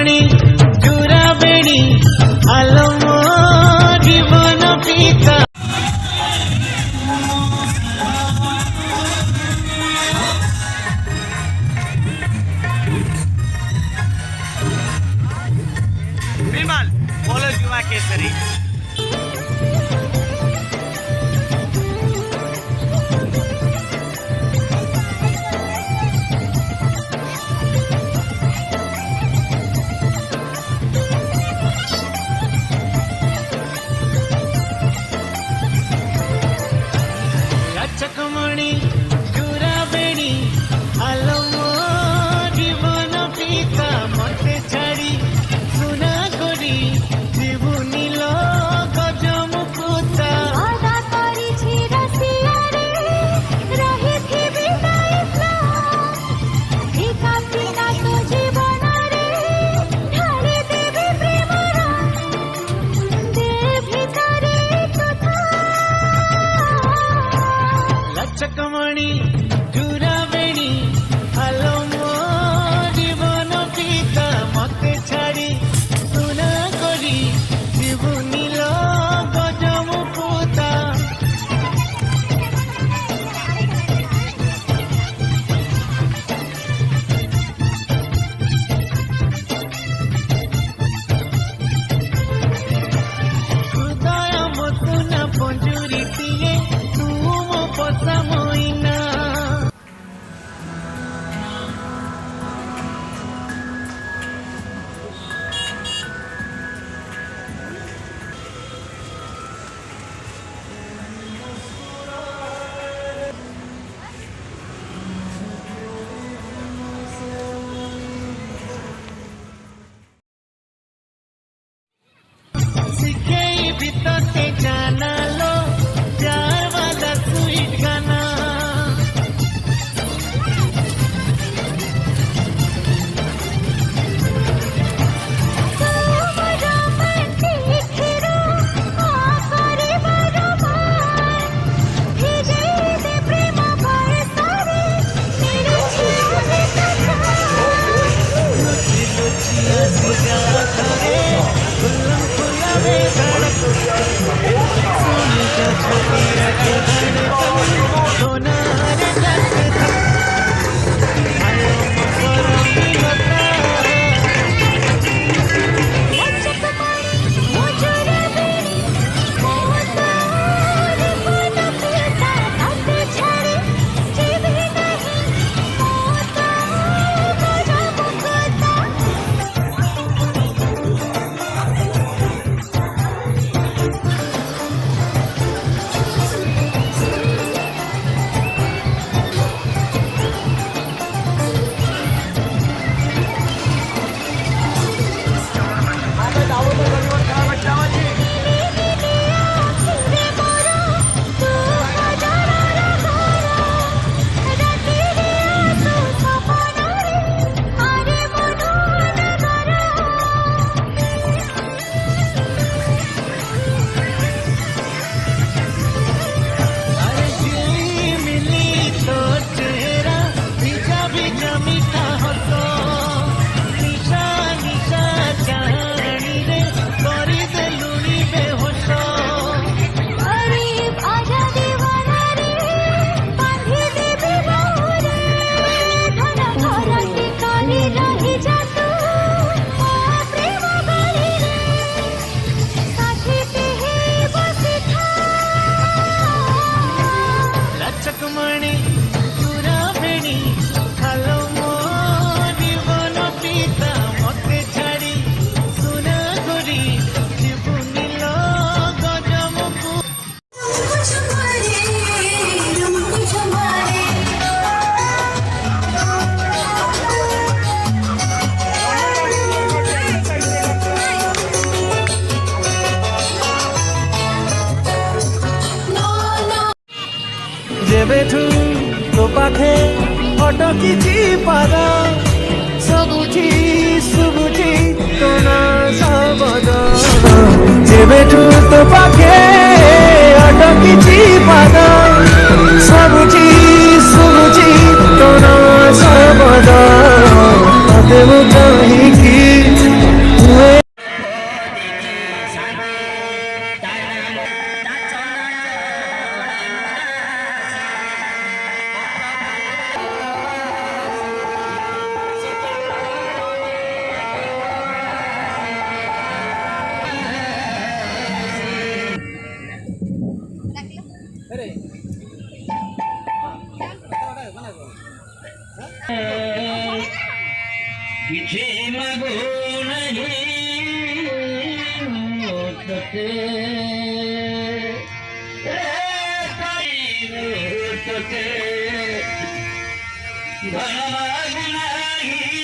लचकमणि चूरा बेणी आलो मो जीवन पिता विमल बोलो युवा केसरी लचकमणि चूरा बेणी आलो मो जीवन पिता मते छाड़ी सुना करी जीवनी लो गजम पुता आदा करी छी रसिया रे रही थी बिताइला एका पिता तो जीवन रे ढाली देवी प्रेम रा दे भितरे कथा लचकमणि चूरा बेणी आलो मो जीवन पिता मते छाड़ी सुना करी जीवनी लो गजम पुता हृदय मकुना पंजुरी तिये तू मो पसा मोइना सिखे बीतते जाना लो प्यार वाला स्वीट गाना लचकमणि चूरा बेणी आलो मो जीवन पिता मते छाड़ी सुना करी जीवनी लो गजम जेबेठू तो पाखे अटकी पाद सबुठी सुबुठी तो ना सबद जेबेठू तो पाखे अटकी पाद सबुठी सुबुठी तो ना सबद तते मु कहिकी मागो नहीं मुझसे मुझसे धन मागो नहीं